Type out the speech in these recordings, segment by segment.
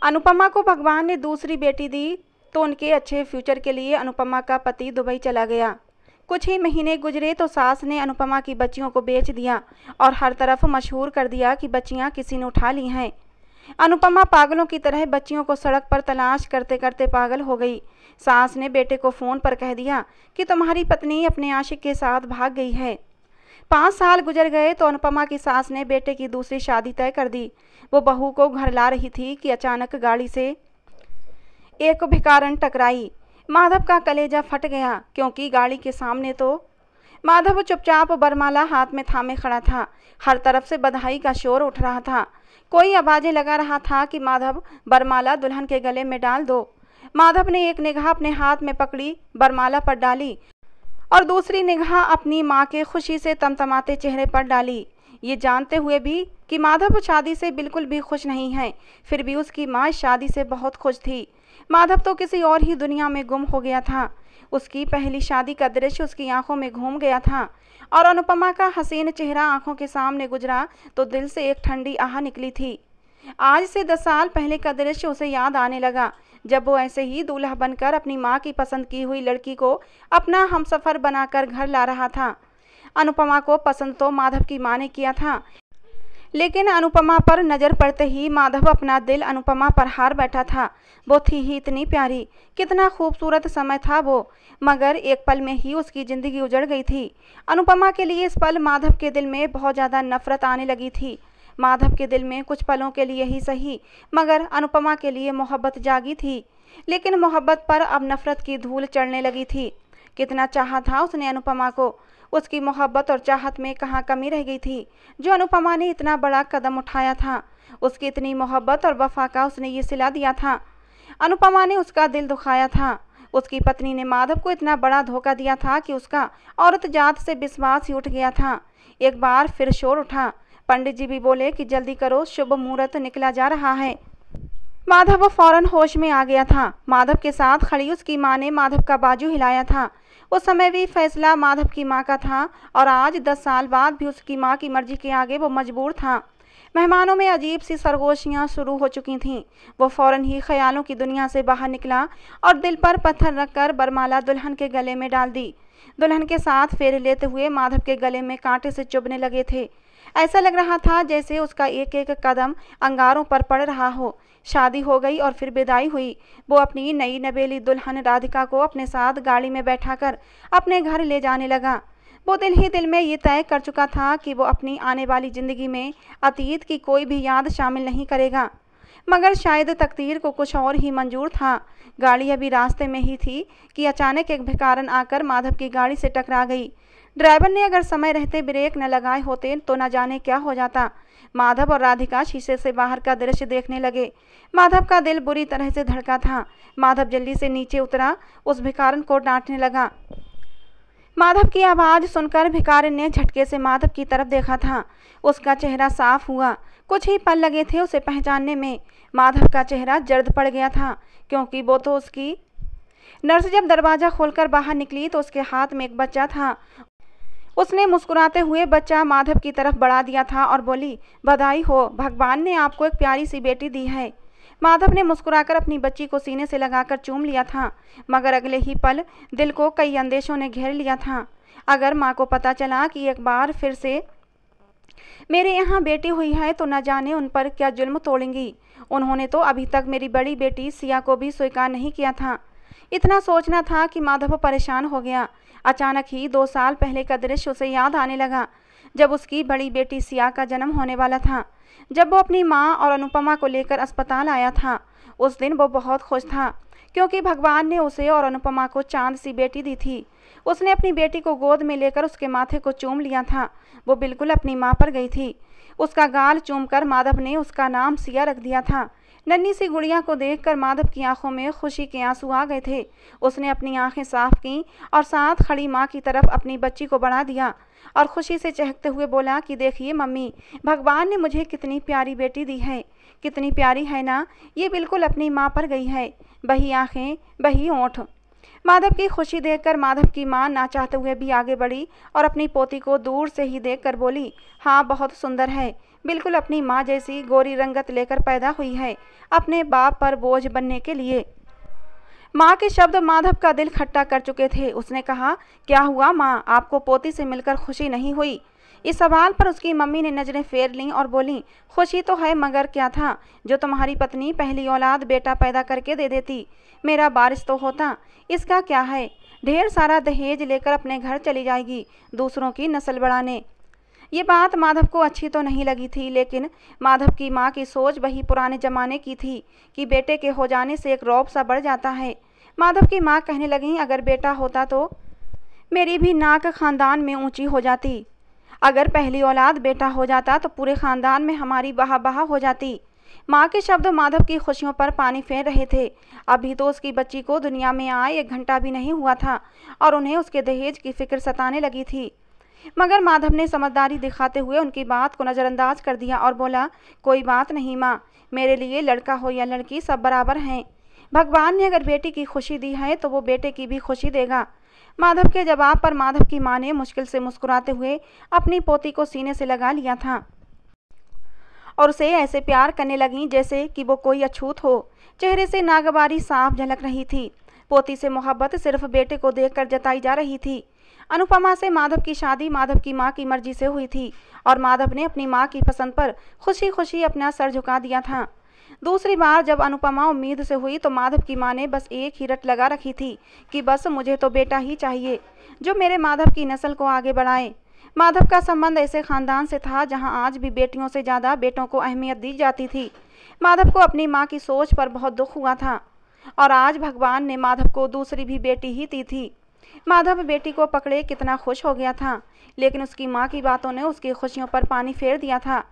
अनुपमा को भगवान ने दूसरी बेटी दी तो उनके अच्छे फ्यूचर के लिए अनुपमा का पति दुबई चला गया। कुछ ही महीने गुजरे तो सास ने अनुपमा की बच्चियों को बेच दिया और हर तरफ मशहूर कर दिया कि बच्चियां किसी ने उठा ली हैं। अनुपमा पागलों की तरह बच्चियों को सड़क पर तलाश करते करते पागल हो गई। सास ने बेटे को फ़ोन पर कह दिया कि तुम्हारी पत्नी अपने आशिक के साथ भाग गई है। 5 साल गुजर गए तो अनुपमा की सास ने बेटे की दूसरी शादी तय कर दी। वो बहू को घर ला रही थी कि अचानक गाड़ी से एक भिखारन टकराई। माधव का कलेजा फट गया क्योंकि गाड़ी के सामने तो माधव चुपचाप बरमाला हाथ में थामे खड़ा था। हर तरफ से बधाई का शोर उठ रहा था। कोई आवाज़ें लगा रहा था कि माधव बरमाला दुल्हन के गले में डाल दो। माधव ने एक निगाह अपने हाथ में पकड़ी बरमाला पर डाली और दूसरी निगाह अपनी माँ के खुशी से तमतमाते चेहरे पर डाली। ये जानते हुए भी कि माधव शादी से बिल्कुल भी खुश नहीं है, फिर भी उसकी माँ इस शादी से बहुत खुश थी। माधव तो किसी और ही दुनिया में गुम हो गया था। उसकी पहली शादी का दृश्य उसकी आंखों में घूम गया था और अनुपमा का हसीन चेहरा आंखों के सामने गुजरा तो दिल से एक ठंडी आह निकली थी। आज से 10 साल पहले का दृश्य उसे याद आने लगा, जब वो ऐसे ही दूल्हा बनकर अपनी माँ की पसंद की हुई लड़की को अपना हमसफ़र बनाकर घर ला रहा था। अनुपमा को पसंद तो माधव की माँ ने किया था, लेकिन अनुपमा पर नज़र पड़ते ही माधव अपना दिल अनुपमा पर हार बैठा था। वो थी ही इतनी प्यारी, कितना खूबसूरत समय था वो, मगर एक पल में ही उसकी ज़िंदगी उजड़ गई थी। अनुपमा के लिए इस पल माधव के दिल में बहुत ज़्यादा नफरत आने लगी थी। माधव के दिल में कुछ पलों के लिए ही सही, मगर अनुपमा के लिए मोहब्बत जागी थी, लेकिन मोहब्बत पर अब नफरत की धूल चढ़ने लगी थी। कितना चाहा था उसने अनुपमा को, उसकी मोहब्बत और चाहत में कहाँ कमी रह गई थी जो अनुपमा ने इतना बड़ा कदम उठाया था। उसकी इतनी मोहब्बत और वफा का उसने ये सिला दिया था। अनुपमा ने उसका दिल दुखाया था। उसकी पत्नी ने माधव को इतना बड़ा धोखा दिया था कि उसका औरत जात से विश्वास ही उठ गया था। एक बार फिर शोर उठा। पंडित जी भी बोले कि जल्दी करो, शुभ मुहूर्त निकला जा रहा है। माधव फौरन होश में आ गया था। माधव के साथ खड़ी उसकी माँ ने माधव का बाजू हिलाया था। उस समय भी फैसला माधव की माँ का था और आज 10 साल बाद भी उसकी माँ की मर्जी के आगे वो मजबूर था। मेहमानों में अजीब सी सरगोशियाँ शुरू हो चुकी थीं। वो फौरन ही ख्यालों की दुनिया से बाहर निकला और दिल पर पत्थर रखकर बरमाला दुल्हन के गले में डाल दी। दुल्हन के साथ फेरे लेते हुए माधव के गले में कांटे से चुभने लगे थे। ऐसा लग रहा था जैसे उसका एक एक कदम अंगारों पर पड़ रहा हो। शादी हो गई और फिर विदाई हुई। वो अपनी नई नवेली दुल्हन राधिका को अपने साथ गाड़ी में बैठाकर अपने घर ले जाने लगा। वो दिल ही दिल में ये तय कर चुका था कि वो अपनी आने वाली ज़िंदगी में अतीत की कोई भी याद शामिल नहीं करेगा, मगर शायद तकदीर को कुछ और ही मंजूर था। गाड़ी अभी रास्ते में ही थी कि अचानक एक भिखारन आकर माधव की गाड़ी से टकरा गई। ड्राइवर ने अगर समय रहते ब्रेक न लगाए होते तो न जाने क्या हो जाता। माधव और राधिका शीशे से बाहर का दृश्य देखने लगे। माधव का दिल बुरी तरह से धड़का था। माधव जल्दी से नीचे उतरा, उस भिखारन को डांटने लगा। माधव की आवाज़ सुनकर भिखारिन ने झटके से माधव की तरफ देखा था। उसका चेहरा साफ हुआ। कुछ ही पल लगे थे उसे पहचानने में। माधव का चेहरा जर्द पड़ गया था क्योंकि वो तो उसकी नर्स जब दरवाज़ा खोलकर बाहर निकली तो उसके हाथ में एक बच्चा था। उसने मुस्कुराते हुए बच्चा माधव की तरफ बढ़ा दिया था और बोली, बधाई हो, भगवान ने आपको एक प्यारी सी बेटी दी है। माधव ने मुस्कुराकर अपनी बच्ची को सीने से लगाकर चूम लिया था, मगर अगले ही पल दिल को कई अंदेशों ने घेर लिया था। अगर माँ को पता चला कि एक बार फिर से मेरे यहाँ बेटी हुई है तो न जाने उन पर क्या जुल्म तोड़ेंगी। उन्होंने तो अभी तक मेरी बड़ी बेटी सिया को भी स्वीकार नहीं किया था। इतना सोचना था कि माधव परेशान हो गया। अचानक ही 2 साल पहले का दृश्य उसे याद आने लगा, जब उसकी बड़ी बेटी सिया का जन्म होने वाला था। जब वो अपनी माँ और अनुपमा को लेकर अस्पताल आया था, उस दिन वो बहुत खुश था क्योंकि भगवान ने उसे और अनुपमा को चांद सी बेटी दी थी। उसने अपनी बेटी को गोद में लेकर उसके माथे को चूम लिया था। वो बिल्कुल अपनी माँ पर गई थी। उसका गाल चूमकर माधव ने उसका नाम सिया रख दिया था। नन्ही सी गुड़िया को देखकर माधव की आंखों में खुशी के आंसू आ गए थे। उसने अपनी आंखें साफ की और साथ खड़ी माँ की तरफ अपनी बच्ची को बढ़ा दिया और खुशी से चहकते हुए बोला कि देखिए मम्मी, भगवान ने मुझे कितनी प्यारी बेटी दी है। कितनी प्यारी है ना, ये बिल्कुल अपनी माँ पर गई है। बही आँखें, बही होंठ। माधव की खुशी देखकर माधव की मां ना चाहते हुए भी आगे बढ़ी और अपनी पोती को दूर से ही देखकर बोली, हाँ बहुत सुंदर है, बिल्कुल अपनी माँ जैसी गोरी रंगत लेकर पैदा हुई है, अपने बाप पर बोझ बनने के लिए। माँ के शब्द माधव का दिल खट्टा कर चुके थे। उसने कहा, क्या हुआ माँ, आपको पोती से मिलकर खुशी नहीं हुई? इस सवाल पर उसकी मम्मी ने नजरें फेर लीं और बोली, खुशी तो है, मगर क्या था जो तुम्हारी पत्नी पहली औलाद बेटा पैदा करके दे देती, मेरा वारिस तो होता। इसका क्या है, ढेर सारा दहेज लेकर अपने घर चली जाएगी दूसरों की नस्ल बढ़ाने। ये बात माधव को अच्छी तो नहीं लगी थी, लेकिन माधव की माँ की सोच वही पुराने जमाने की थी कि बेटे के हो जाने से एक रौब सा बढ़ जाता है। माधव की माँ कहने लगी, अगर बेटा होता तो मेरी भी नाक खानदान में ऊंची हो जाती, अगर पहली औलाद बेटा हो जाता तो पूरे खानदान में हमारी बहा बहा हो जाती। माँ के शब्द माधव की खुशियों पर पानी फेर रहे थे। अभी तो उसकी बच्ची को दुनिया में आए 1 घंटा भी नहीं हुआ था और उन्हें उसके दहेज की फिक्र सताने लगी थी। मगर माधव ने समझदारी दिखाते हुए उनकी बात को नज़रअंदाज कर दिया और बोला, कोई बात नहीं माँ, मेरे लिए लड़का हो या लड़की सब बराबर हैं। भगवान ने अगर बेटी की खुशी दी है तो वो बेटे की भी खुशी देगा। माधव के जवाब पर माधव की माँ ने मुश्किल से मुस्कुराते हुए अपनी पोती को सीने से लगा लिया था और उसे ऐसे प्यार करने लगी जैसे कि वो कोई अछूत हो। चेहरे से नागवारी साफ झलक रही थी। पोती से मोहब्बत सिर्फ बेटे को देखकर जताई जा रही थी। अनुपमा से माधव की शादी माधव की माँ की मर्जी से हुई थी और माधव ने अपनी माँ की पसंद पर खुशी खुशी अपना सर झुका दिया था। दूसरी बार जब अनुपमा उम्मीद से हुई तो माधव की माँ ने बस एक ही रट लगा रखी थी कि बस मुझे तो बेटा ही चाहिए जो मेरे माधव की नस्ल को आगे बढ़ाए। माधव का संबंध ऐसे खानदान से था जहां आज भी बेटियों से ज़्यादा बेटों को अहमियत दी जाती थी। माधव को अपनी माँ की सोच पर बहुत दुख हुआ था और आज भगवान ने माधव को दूसरी भी बेटी ही दी थी। माधव बेटी को पकड़े कितना खुश हो गया था, लेकिन उसकी माँ की बातों ने उसकी खुशियों पर पानी फेर दिया था।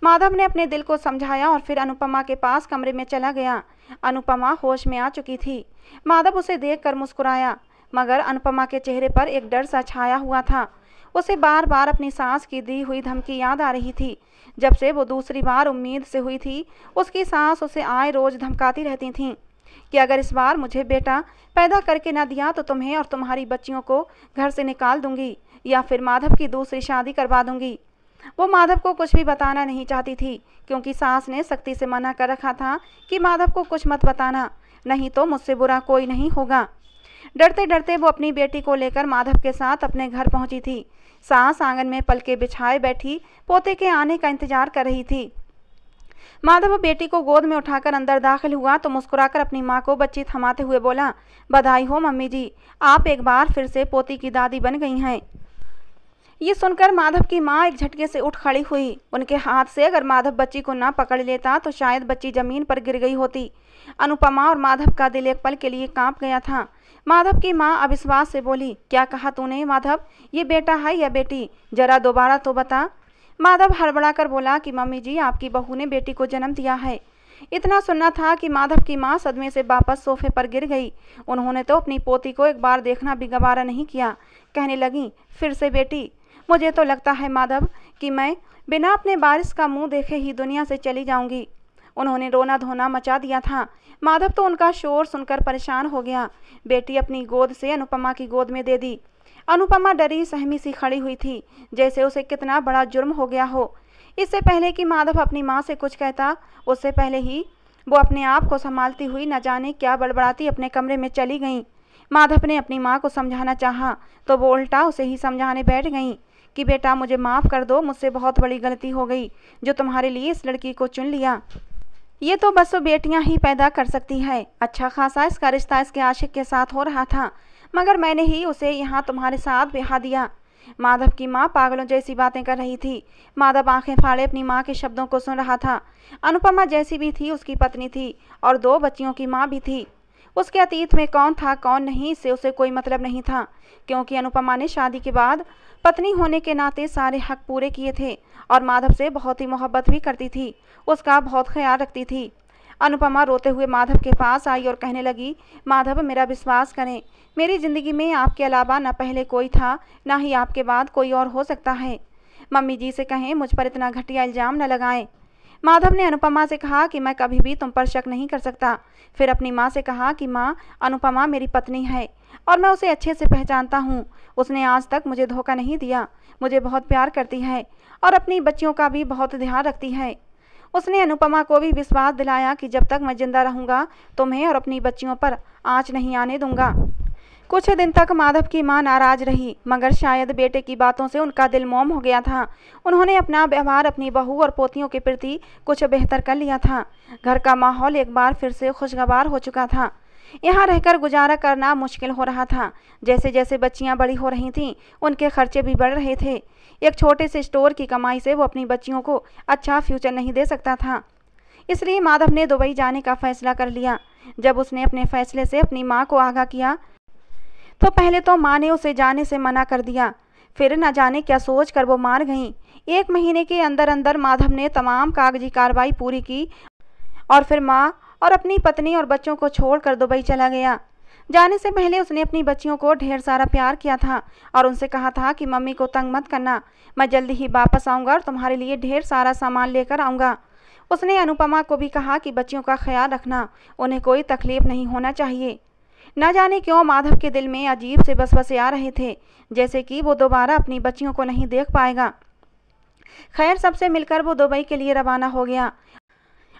माधव ने अपने दिल को समझाया और फिर अनुपमा के पास कमरे में चला गया। अनुपमा होश में आ चुकी थी। माधव उसे देखकर मुस्कुराया, मगर अनुपमा के चेहरे पर एक डर सा छाया हुआ था। उसे बार बार अपनी सास की दी हुई धमकी याद आ रही थी। जब से वो दूसरी बार उम्मीद से हुई थी, उसकी सास उसे आए रोज धमकाती रहती थीं कि अगर इस बार मुझे बेटा पैदा करके न दिया तो तुम्हें और तुम्हारी बच्चियों को घर से निकाल दूंगी या फिर माधव की दूसरी शादी करवा दूंगी। वो माधव को कुछ भी बताना नहीं चाहती थी क्योंकि सास ने सख्ती से मना कर रखा था कि माधव को कुछ मत बताना, नहीं तो मुझसे बुरा कोई नहीं होगा। डरते डरते वो अपनी बेटी को लेकर माधव के साथ अपने घर पहुंची थी। सास आंगन में पलके बिछाए बैठी पोते के आने का इंतजार कर रही थी। माधव बेटी को गोद में उठाकर अंदर दाखिल हुआ तो मुस्कुराकर अपनी माँ को बच्ची थमाते हुए बोला, बधाई हो मम्मी जी, आप एक बार फिर से पोती की दादी बन गई हैं। ये सुनकर माधव की माँ एक झटके से उठ खड़ी हुई। उनके हाथ से अगर माधव बच्ची को ना पकड़ लेता तो शायद बच्ची जमीन पर गिर गई होती। अनुपमा और माधव का दिल एक पल के लिए कांप गया था। माधव की माँ अविश्वास से बोली, क्या कहा तूने माधव, ये बेटा है या बेटी, जरा दोबारा तो बता। माधव हड़बड़ा कर बोला कि मम्मी जी, आपकी बहू ने बेटी को जन्म दिया है। इतना सुनना था कि माधव की माँ सदमे से वापस सोफे पर गिर गई। उन्होंने तो अपनी पोती को एक बार देखना भी गवारा नहीं किया। कहने लगी, फिर से बेटी, मुझे तो लगता है माधव कि मैं बिना अपने वारिस का मुंह देखे ही दुनिया से चली जाऊंगी। उन्होंने रोना धोना मचा दिया था। माधव तो उनका शोर सुनकर परेशान हो गया। बेटी अपनी गोद से अनुपमा की गोद में दे दी। अनुपमा डरी सहमी सी खड़ी हुई थी, जैसे उसे कितना बड़ा जुर्म हो गया हो। इससे पहले कि माधव अपनी माँ से कुछ कहता, उससे पहले ही वो अपने आप को संभालती हुई न जाने क्या बड़बड़ाती अपने कमरे में चली गईं। माधव ने अपनी माँ को समझाना चाहा तो वो उल्टा उसे ही समझाने बैठ गईं कि बेटा मुझे माफ़ कर दो, मुझसे बहुत बड़ी गलती हो गई जो तुम्हारे लिए इस लड़की को चुन लिया। ये तो बस वो बेटियां ही पैदा कर सकती है। अच्छा खासा इसका रिश्ता इसके आशिक के साथ हो रहा था, मगर मैंने ही उसे यहाँ तुम्हारे साथ ब्याह दिया। माधव की माँ पागलों जैसी बातें कर रही थी। माधव आंखें फाड़े अपनी माँ के शब्दों को सुन रहा था। अनुपमा जैसी भी थी उसकी पत्नी थी और 2 बच्चियों की माँ भी थी। उसके अतीत में कौन था कौन नहीं इससे उसे कोई मतलब नहीं था, क्योंकि अनुपमा ने शादी के बाद पत्नी होने के नाते सारे हक पूरे किए थे और माधव से बहुत ही मोहब्बत भी करती थी, उसका बहुत ख्याल रखती थी। अनुपमा रोते हुए माधव के पास आई और कहने लगी, माधव मेरा विश्वास करें, मेरी ज़िंदगी में आपके अलावा न पहले कोई था न ही आपके बाद कोई और हो सकता है। मम्मी जी से कहें मुझ पर इतना घटिया इल्ज़ाम न लगाएं। माधव ने अनुपमा से कहा कि मैं कभी भी तुम पर शक नहीं कर सकता। फिर अपनी माँ से कहा कि माँ, अनुपमा मेरी पत्नी है और मैं उसे अच्छे से पहचानता हूँ। उसने आज तक मुझे धोखा नहीं दिया, मुझे बहुत प्यार करती है और अपनी बच्चियों का भी बहुत ध्यान रखती है। उसने अनुपमा को भी विश्वास दिलाया कि जब तक मैं जिंदा रहूँगा तुम्हें और अपनी बच्चियों पर आँच नहीं आने दूंगा। कुछ दिन तक माधव की मां नाराज रही, मगर शायद बेटे की बातों से उनका दिल मोम हो गया था। उन्होंने अपना व्यवहार अपनी बहू और पोतियों के प्रति कुछ बेहतर कर लिया था। घर का माहौल एक बार फिर से खुशगवार हो चुका था। यहाँ रहकर गुजारा करना मुश्किल हो रहा था। जैसे जैसे बच्चियाँ बड़ी हो रही थीं, उनके खर्चे भी बढ़ रहे थे। एक छोटे से स्टोर की कमाई से वो अपनी बच्चियों को अच्छा फ्यूचर नहीं दे सकता था। इसलिए माधव ने दुबई जाने का फैसला कर लिया। जब उसने अपने फैसले से अपनी माँ को आगाह किया तो पहले तो माँ ने उसे जाने से मना कर दिया, फिर न जाने क्या सोच कर वो मान गईं। 1 महीने के अंदर अंदर माधव ने तमाम कागजी कार्रवाई पूरी की और फिर माँ और अपनी पत्नी और बच्चों को छोड़कर दुबई चला गया। जाने से पहले उसने अपनी बच्चियों को ढेर सारा प्यार किया था और उनसे कहा था कि मम्मी को तंग मत करना, मैं जल्दी ही वापस आऊँगा और तुम्हारे लिए ढेर सारा सामान लेकर आऊँगा। उसने अनुपमा को भी कहा कि बच्चियों का ख्याल रखना, उन्हें कोई तकलीफ नहीं होना चाहिए। न जाने क्यों माधव के दिल में अजीब से वसवसे आ रहे थे, जैसे कि वो दोबारा अपनी बच्चियों को नहीं देख पाएगा। खैर, सबसे मिलकर वो दुबई के लिए रवाना हो गया।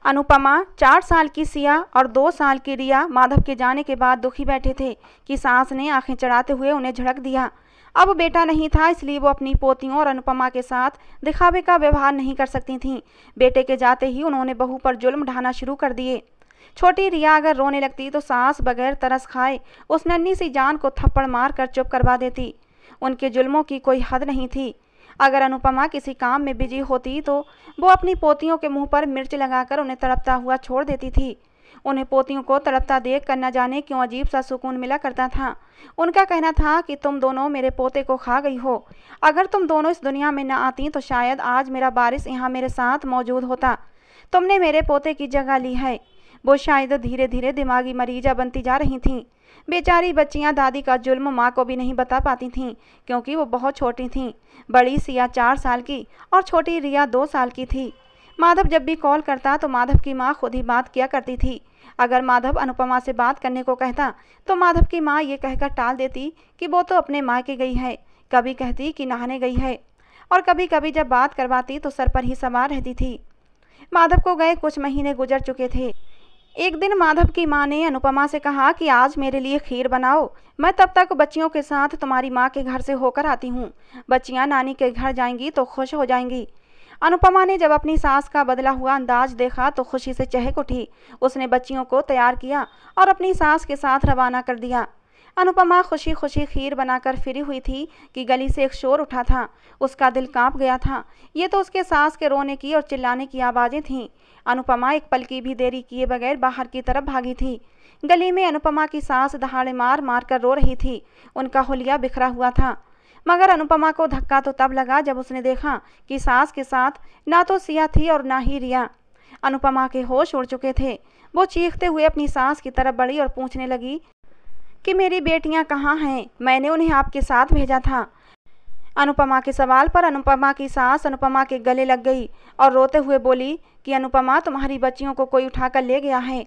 अनुपमा, 4 साल की सिया और 2 साल की रिया माधव के जाने के बाद दुखी बैठे थे कि सास ने आंखें चढ़ाते हुए उन्हें झड़क दिया। अब बेटा नहीं था, इसलिए वो अपनी पोतियों और अनुपमा के साथ दिखावे का व्यवहार नहीं कर सकती थीं। बेटे के जाते ही उन्होंने बहू पर जुल्म ढाना शुरू कर दिए। छोटी रिया अगर रोने लगती तो सास बगैर तरस खाए उस नन्ही सी जान को थप्पड़ मार कर चुप करवा देती। उनके जुल्मों की कोई हद नहीं थी। अगर अनुपमा किसी काम में बिजी होती तो वो अपनी पोतियों के मुंह पर मिर्च लगाकर उन्हें तड़पता हुआ छोड़ देती थी। उन्हें पोतियों को तड़पता देख कर न जाने क्यों अजीब सा सुकून मिला करता था। उनका कहना था कि तुम दोनों मेरे पोते को खा गई हो। अगर तुम दोनों इस दुनिया में न आती तो शायद आज मेरा वारिस यहाँ मेरे साथ मौजूद होता। तुमने मेरे पोते की जगह ली है। वो शायद धीरे धीरे दिमागी मरीजा बनती जा रही थीं। बेचारी बच्चियां दादी का जुल्म माँ को भी नहीं बता पाती थीं, क्योंकि वो बहुत छोटी थीं। बड़ी सिया 4 साल की और छोटी रिया 2 साल की थी। माधव जब भी कॉल करता तो माधव की माँ खुद ही बात किया करती थी। अगर माधव अनुपमा से बात करने को कहता तो माधव की माँ ये कहकर टाल देती कि वो तो अपने मायके गई है। कभी कहती कि नहाने गई है और कभी कभी जब बात करवाती तो सर पर ही सवार रहती थी। माधव को गए कुछ महीने गुजर चुके थे। एक दिन माधव की माँ ने अनुपमा से कहा कि आज मेरे लिए खीर बनाओ, मैं तब तक बच्चियों के साथ तुम्हारी माँ के घर से होकर आती हूँ। बच्चियाँ नानी के घर जाएंगी तो खुश हो जाएंगी। अनुपमा ने जब अपनी सास का बदला हुआ अंदाज देखा तो खुशी से चहक उठी। उसने बच्चियों को तैयार किया और अपनी सास के साथ रवाना कर दिया। अनुपमा खुशी खुशी खीर बनाकर फिरी हुई थी कि गली से एक शोर उठा था। उसका दिल कांप गया था। ये तो उसके सास के रोने की और चिल्लाने की आवाज़ें थीं। अनुपमा एक पल की भी देरी किए बगैर बाहर की तरफ भागी थी। गली में अनुपमा की सास दहाड़े मार मार कर रो रही थी। उनका हुलिया बिखरा हुआ था। मगर अनुपमा को धक्का तो तब लगा जब उसने देखा कि सास के साथ ना तो सिया थी और ना ही रिया। अनुपमा के होश उड़ चुके थे। वो चीखते हुए अपनी सास की तरफ बढ़ी और पूछने लगी कि मेरी बेटियां कहाँ हैं? मैंने उन्हें आपके साथ भेजा था। अनुपमा के सवाल पर अनुपमा की सास अनुपमा के गले लग गई और रोते हुए बोली कि अनुपमा, तुम्हारी बच्चियों को कोई उठाकर ले गया है।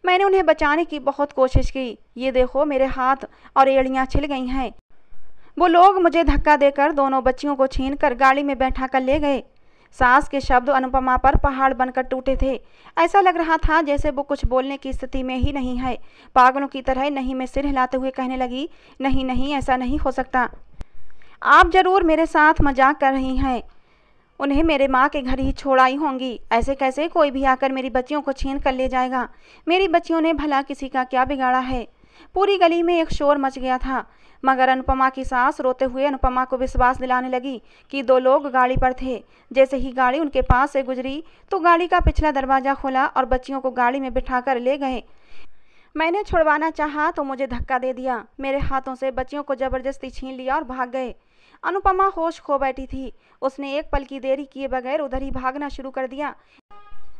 मैंने उन्हें बचाने की बहुत कोशिश की। ये देखो, मेरे हाथ और एड़ियाँ छिल गई हैं। वो लोग मुझे धक्का देकर दोनों बच्चियों को छीनकर गाड़ी में बैठा कर ले गए। सास के शब्द अनुपमा पर पहाड़ बनकर टूटे थे। ऐसा लग रहा था जैसे वो कुछ बोलने की स्थिति में ही नहीं है। पागलों की तरह नहीं में सिर हिलाते हुए कहने लगी, नहीं नहीं, ऐसा नहीं हो सकता। आप जरूर मेरे साथ मजाक कर रही हैं। उन्हें मेरे माँ के घर ही छोड़ आई होंगी। ऐसे कैसे कोई भी आकर मेरी बच्चियों को छीन कर ले जाएगा? मेरी बच्चियों ने भला किसी का क्या बिगाड़ा है? पूरी गली में एक शोर मच गया था। मगर अनुपमा की सास रोते हुए अनुपमा को विश्वास दिलाने लगी कि 2 लोग गाड़ी पर थे। जैसे ही गाड़ी उनके पास से गुजरी तो गाड़ी का पिछला दरवाज़ा खोला और बच्चियों को गाड़ी में बिठाकर ले गए। मैंने छुड़वाना चाहा तो मुझे धक्का दे दिया। मेरे हाथों से बच्चियों को जबरदस्ती छीन लिया और भाग गए। अनुपमा होश खो बैठी थी। उसने एक पल की देरी किए बगैर उधर ही भागना शुरू कर दिया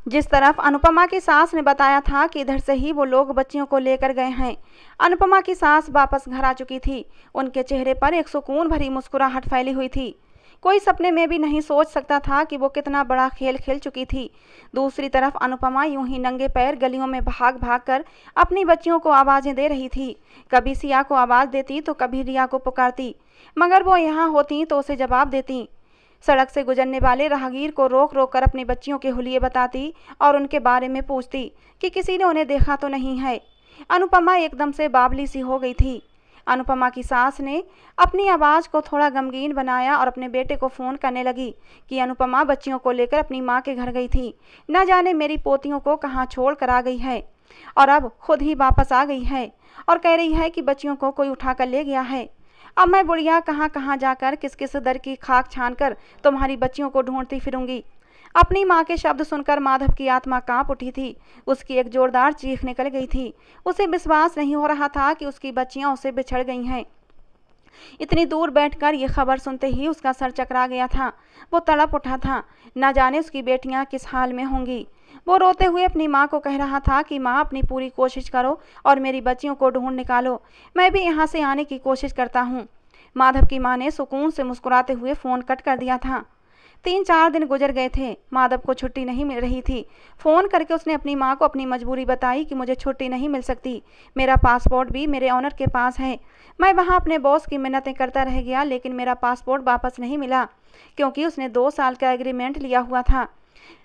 जिस तरफ अनुपमा की सास ने बताया था कि इधर से ही वो लोग बच्चियों को लेकर गए हैं। अनुपमा की सास वापस घर आ चुकी थी। उनके चेहरे पर एक सुकून भरी मुस्कुराहट फैली हुई थी। कोई सपने में भी नहीं सोच सकता था कि वो कितना बड़ा खेल खेल चुकी थी। दूसरी तरफ अनुपमा यूं ही नंगे पैर गलियों में भाग भाग कर अपनी बच्चियों को आवाज़ें दे रही थी। कभी सिया को आवाज़ देती तो कभी रिया को पुकारती, मगर वो यहाँ होती तो उसे जवाब देती। सड़क से गुजरने वाले राहगीर को रोक रोक कर अपनी बच्चियों के हुलिये बताती और उनके बारे में पूछती कि किसी ने उन्हें देखा तो नहीं है। अनुपमा एकदम से बावली सी हो गई थी। अनुपमा की सास ने अपनी आवाज़ को थोड़ा गमगीन बनाया और अपने बेटे को फ़ोन करने लगी कि अनुपमा बच्चियों को लेकर अपनी माँ के घर गई थी। न जाने मेरी पोतियों को कहाँ छोड़ कर आ गई है और अब खुद ही वापस आ गई है और कह रही है कि बच्चियों को कोई उठा कर ले गया है। अब मैं बुढ़िया कहाँ कहाँ जाकर किस किस दर की खाक छान कर तुम्हारी बच्चियों को ढूंढती फिरूंगी। अपनी माँ के शब्द सुनकर माधव की आत्मा कांप उठी थी। उसकी एक जोरदार चीख निकल गई थी। उसे विश्वास नहीं हो रहा था कि उसकी बच्चियां उसे बिछड़ गई हैं। इतनी दूर बैठकर ये खबर सुनते ही उसका सर चकरा गया था। वो तड़प उठा था, न जाने उसकी बेटियां किस हाल में होंगी। वो रोते हुए अपनी माँ को कह रहा था कि माँ अपनी पूरी कोशिश करो और मेरी बच्चियों को ढूंढ निकालो, मैं भी यहाँ से आने की कोशिश करता हूँ। माधव की माँ ने सुकून से मुस्कुराते हुए फ़ोन कट कर दिया था। 3-4 दिन गुजर गए थे। माधव को छुट्टी नहीं मिल रही थी। फ़ोन करके उसने अपनी माँ को अपनी मजबूरी बताई कि मुझे छुट्टी नहीं मिल सकती, मेरा पासपोर्ट भी मेरे ऑनर के पास है। मैं वहाँ अपने बॉस की मिन्नतें करता रह गया, लेकिन मेरा पासपोर्ट वापस नहीं मिला क्योंकि उसने 2 साल का एग्रीमेंट लिया हुआ था।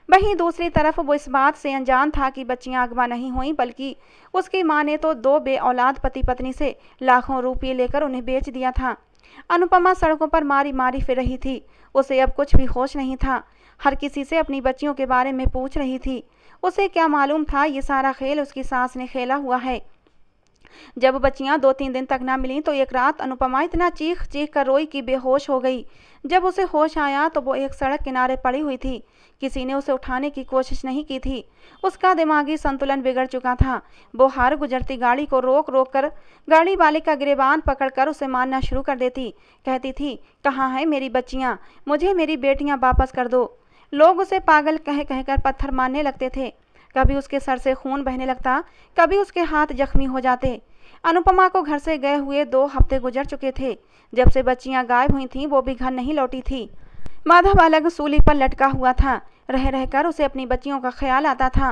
वहीं दूसरी तरफ वो इस बात से अनजान था कि बच्चियां अगवा नहीं हुई, बल्कि उसकी माँ ने तो 2 बेऔलाद पति पत्नी से लाखों रुपये लेकर उन्हें बेच दिया था। अनुपमा सड़कों पर मारी मारी फिर रही थी। उसे अब कुछ भी होश नहीं था। हर किसी से अपनी बच्चियों के बारे में पूछ रही थी। उसे क्या मालूम था ये सारा खेल उसकी सास ने खेला हुआ है। जब बच्चियां 2-3 दिन तक ना मिलीं तो एक रात अनुपमा इतना चीख चीख कर रोई कि बेहोश हो गई। जब उसे होश आया तो वो एक सड़क किनारे पड़ी हुई थी। किसी ने उसे उठाने की कोशिश नहीं की थी। उसका दिमागी संतुलन बिगड़ चुका था। वो हर गुजरती गाड़ी को रोक रोक कर गाड़ी वाले का गिरेबान पकड़कर उसे मारना शुरू कर देती। कहती थी, कहाँ है मेरी बच्चियाँ, मुझे मेरी बेटियाँ वापस कर दो। लोग उसे पागल कह कहकर पत्थर मारने लगते थे। कभी उसके सर से खून बहने लगता, कभी उसके हाथ जख्मी हो जाते। अनुपमा को घर से गए हुए 2 हफ्ते गुजर चुके थे। जब से बच्चियां गायब हुई थीं वो भी घर नहीं लौटी थी। माधव अलग सूली पर लटका हुआ था। रह रहकर उसे अपनी बच्चियों का ख्याल आता था।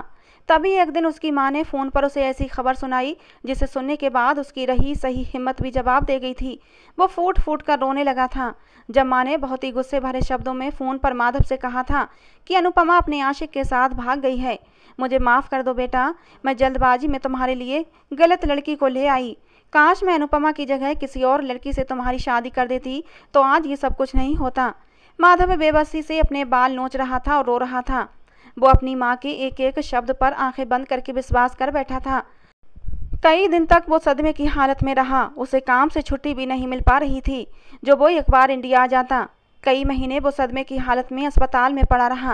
तभी एक दिन उसकी माँ ने फ़ोन पर उसे ऐसी खबर सुनाई जिसे सुनने के बाद उसकी रही सही हिम्मत भी जवाब दे गई थी। वो फूट फूट कर रोने लगा था। जब माँ ने बहुत ही गुस्से भरे शब्दों में फ़ोन पर माधव से कहा था कि अनुपमा अपने आशिक के साथ भाग गई है, मुझे माफ़ कर दो बेटा, मैं जल्दबाजी में तुम्हारे लिए गलत लड़की को ले आई। काश मैं अनुपमा की जगह किसी और लड़की से तुम्हारी शादी कर देती तो आज ये सब कुछ नहीं होता। माधव बेबसी से अपने बाल नोच रहा था और रो रहा था। वो अपनी माँ के एक एक शब्द पर आंखें बंद करके विश्वास कर बैठा था। कई दिन तक वो सदमे की हालत में रहा। उसे काम से छुट्टी भी नहीं मिल पा रही थी। जो वो एक बार इंडिया आ जाता। कई महीने वो सदमे की हालत में अस्पताल में पड़ा रहा।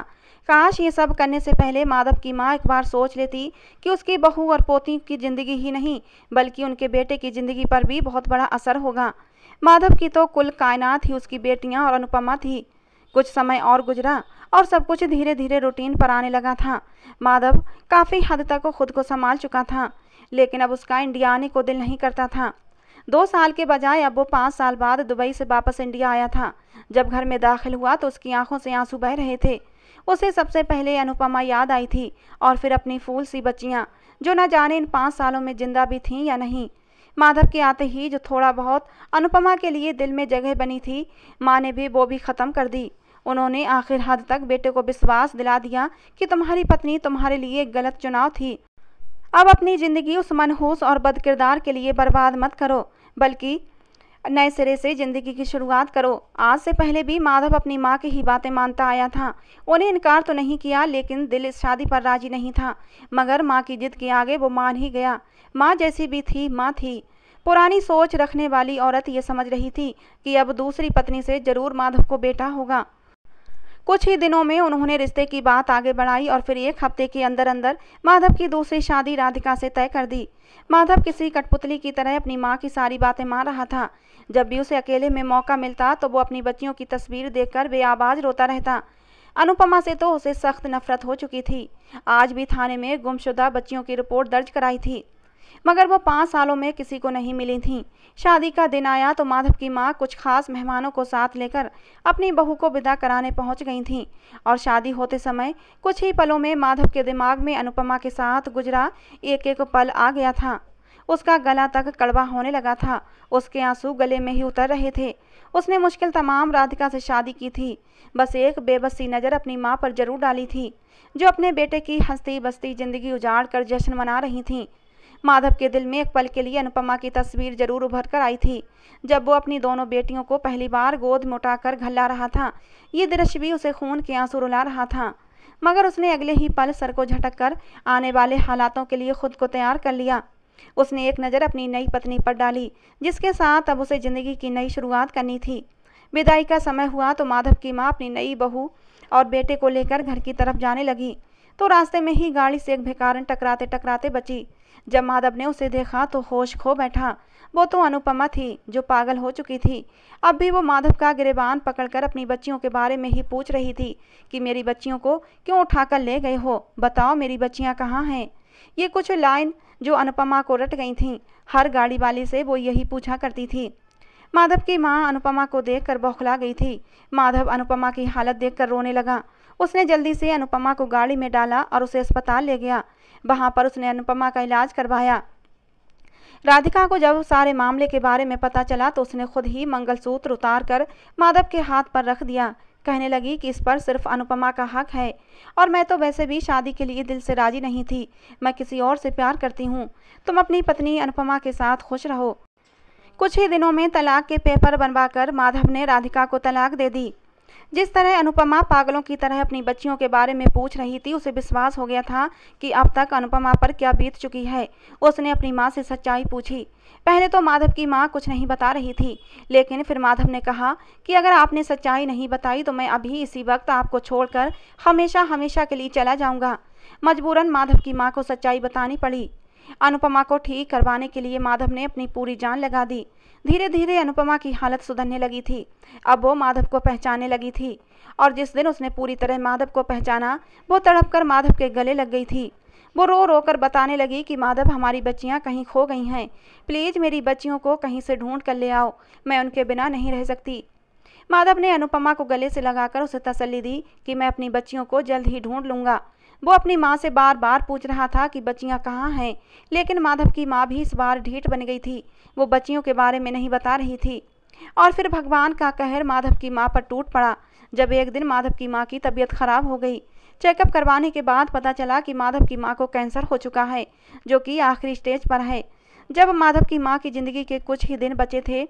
काश ये सब करने से पहले माधव की माँ एक बार सोच लेती कि उसकी बहू और पोती की ज़िंदगी ही नहीं बल्कि उनके बेटे की ज़िंदगी पर भी बहुत बड़ा असर होगा। माधव की तो कुल कायनात ही उसकी बेटियाँ और अनुपमा थी। कुछ समय और गुजरा और सब कुछ धीरे धीरे रूटीन पर आने लगा था। माधव काफ़ी हद तक खुद को संभाल चुका था, लेकिन अब उसका इंडिया आने को दिल नहीं करता था। 2 साल के बजाय अब वो 5 साल बाद दुबई से वापस इंडिया आया था। जब घर में दाखिल हुआ तो उसकी आंखों से आंसू बह रहे थे। उसे सबसे पहले अनुपमा याद आई थी और फिर अपनी फूल सी बच्चियाँ, जो न जाने इन 5 सालों में जिंदा भी थीं या नहीं। माधव के आते ही जो थोड़ा बहुत अनुपमा के लिए दिल में जगह बनी थी, माँ ने भी वो भी ख़त्म कर दी। उन्होंने आखिर हद तक बेटे को विश्वास दिला दिया कि तुम्हारी पत्नी तुम्हारे लिए एक गलत चुनाव थी। अब अपनी ज़िंदगी उस मनहूस और बदकिरदार के लिए बर्बाद मत करो, बल्कि नए सिरे से ज़िंदगी की शुरुआत करो। आज से पहले भी माधव अपनी माँ की ही बातें मानता आया था। उन्हें इनकार तो नहीं किया, लेकिन दिल इस शादी पर राजी नहीं था। मगर माँ की जिद के आगे वो मान ही गया। माँ जैसी भी थी, माँ थी। पुरानी सोच रखने वाली औरत ये समझ रही थी कि अब दूसरी पत्नी से जरूर माधव को बेटा होगा। कुछ ही दिनों में उन्होंने रिश्ते की बात आगे बढ़ाई और फिर 1 हफ्ते के अंदर अंदर माधव की दूसरी शादी राधिका से तय कर दी। माधव किसी कठपुतली की तरह अपनी माँ की सारी बातें मान रहा था। जब भी उसे अकेले में मौका मिलता तो वो अपनी बच्चियों की तस्वीर देखकर बेआवाज रोता रहता। अनुपमा से तो उसे सख्त नफरत हो चुकी थी। आज भी थाने में गुमशुदा बच्चियों की रिपोर्ट दर्ज कराई थी। मगर वो 5 सालों में किसी को नहीं मिली थीं। शादी का दिन आया तो माधव की माँ कुछ खास मेहमानों को साथ लेकर अपनी बहू को विदा कराने पहुंच गई थीं और शादी होते समय कुछ ही पलों में माधव के दिमाग में अनुपमा के साथ गुजरा एक एक पल आ गया था। उसका गला तक कड़वा होने लगा था, उसके आंसू गले में ही उतर रहे थे। उसने मुश्किल तमाम राधिका से शादी की थी, बस एक बेबसी नज़र अपनी माँ पर जरूर डाली थी, जो अपने बेटे की हंसती बसती जिंदगी उजाड़ कर जश्न मना रही थीं। माधव के दिल में एक पल के लिए अनुपमा की तस्वीर जरूर उभर कर आई थी, जब वो अपनी दोनों बेटियों को पहली बार गोद में उठाकर घल्ला रहा था। ये दृश्य भी उसे खून के आंसू रुला रहा था, मगर उसने अगले ही पल सर को झटक कर आने वाले हालातों के लिए खुद को तैयार कर लिया। उसने एक नज़र अपनी नई पत्नी पर डाली, जिसके साथ अब उसे जिंदगी की नई शुरुआत करनी थी। विदाई का समय हुआ तो माधव की माँ अपनी नई बहू और बेटे को लेकर घर की तरफ जाने लगी, तो रास्ते में ही गाड़ी से एक भिखारन टकराते टकराते बची। जब माधव ने उसे देखा तो होश खो बैठा। वो तो अनुपमा थी, जो पागल हो चुकी थी। अब भी वो माधव का गिरेबान पकड़कर अपनी बच्चियों के बारे में ही पूछ रही थी कि मेरी बच्चियों को क्यों उठाकर ले गए हो, बताओ मेरी बच्चियां कहाँ हैं। ये कुछ लाइन जो अनुपमा को रट गई थीं। हर गाड़ी वाले से वो यही पूछा करती थी। माधव की माँ अनुपमा को देखकर बौखला गई थी। माधव अनुपमा की हालत देखकर रोने लगा। उसने जल्दी से अनुपमा को गाड़ी में डाला और उसे अस्पताल ले गया। वहां पर उसने अनुपमा का इलाज करवाया। राधिका को जब सारे मामले के बारे में पता चला तो उसने खुद ही मंगलसूत्र उतार कर माधव के हाथ पर रख दिया। कहने लगी कि इस पर सिर्फ अनुपमा का हक है, और मैं तो वैसे भी शादी के लिए दिल से राजी नहीं थी। मैं किसी और से प्यार करती हूँ। तुम अपनी पत्नी अनुपमा के साथ खुश रहो। कुछ ही दिनों में तलाक के पेपर बनवाकर माधव ने राधिका को तलाक दे दी। जिस तरह अनुपमा पागलों की तरह अपनी बच्चियों के बारे में पूछ रही थी, उसे विश्वास हो गया था कि अब तक अनुपमा पर क्या बीत चुकी है। उसने अपनी माँ से सच्चाई पूछी। पहले तो माधव की माँ कुछ नहीं बता रही थी, लेकिन फिर माधव ने कहा कि अगर आपने सच्चाई नहीं बताई तो मैं अभी इसी वक्त आपको छोड़कर हमेशा हमेशा के लिए चला जाऊंगा। मजबूरन माधव की माँ को सच्चाई बतानी पड़ी। अनुपमा को ठीक करवाने के लिए माधव ने अपनी पूरी जान लगा दी। धीरे धीरे अनुपमा की हालत सुधरने लगी थी। अब वो माधव को पहचानने लगी थी, और जिस दिन उसने पूरी तरह माधव को पहचाना, वो तड़प कर माधव के गले लग गई थी। वो रो रो कर बताने लगी कि माधव, हमारी बच्चियां कहीं खो गई हैं। प्लीज़ मेरी बच्चियों को कहीं से ढूंढ कर ले आओ, मैं उनके बिना नहीं रह सकती। माधव ने अनुपमा को गले से लगाकर उसे तसल्ली दी कि मैं अपनी बच्चियों को जल्द ही ढूंढ लूँगा। वो अपनी माँ से बार बार पूछ रहा था कि बच्चियाँ कहाँ हैं, लेकिन माधव की माँ भी इस बार ढीठ बन गई थी। वो बच्चियों के बारे में नहीं बता रही थी। और फिर भगवान का कहर माधव की माँ पर टूट पड़ा, जब एक दिन माधव की माँ की तबीयत खराब हो गई। चेकअप करवाने के बाद पता चला कि माधव की माँ को कैंसर हो चुका है, जो कि आखिरी स्टेज पर है। जब माधव की माँ की ज़िंदगी के कुछ ही दिन बचे थे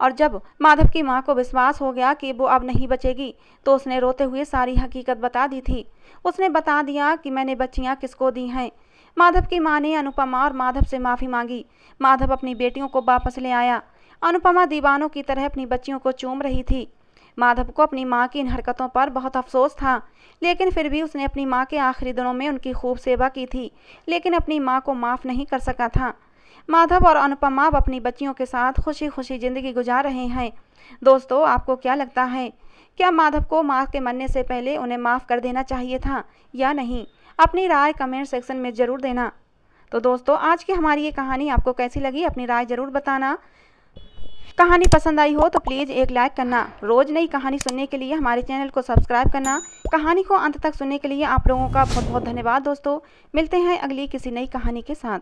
और जब माधव की माँ को विश्वास हो गया कि वो अब नहीं बचेगी, तो उसने रोते हुए सारी हकीकत बता दी थी। उसने बता दिया कि मैंने बच्चियाँ किसको दी हैं। माधव की माँ ने अनुपमा और माधव से माफ़ी मांगी। माधव अपनी बेटियों को वापस ले आया। अनुपमा दीवानों की तरह अपनी बच्चियों को चूम रही थी। माधव को अपनी माँ की इन हरकतों पर बहुत अफसोस था, लेकिन फिर भी उसने अपनी माँ के आखिरी दिनों में उनकी खूब सेवा की थी, लेकिन अपनी माँ को माफ़ नहीं कर सका था। माधव और अनुपमा अब अपनी बच्चियों के साथ खुशी खुशी ज़िंदगी गुजार रहे हैं। दोस्तों, आपको क्या लगता है, क्या माधव को माँ के मरने से पहले उन्हें माफ़ कर देना चाहिए था या नहीं? अपनी राय कमेंट सेक्शन में ज़रूर देना। तो दोस्तों, आज की हमारी ये कहानी आपको कैसी लगी, अपनी राय ज़रूर बताना। कहानी पसंद आई हो तो प्लीज़ एक लाइक करना। रोज़ नई कहानी सुनने के लिए हमारे चैनल को सब्सक्राइब करना। कहानी को अंत तक सुनने के लिए आप लोगों का बहुत बहुत धन्यवाद। दोस्तों, मिलते हैं अगली किसी नई कहानी के साथ।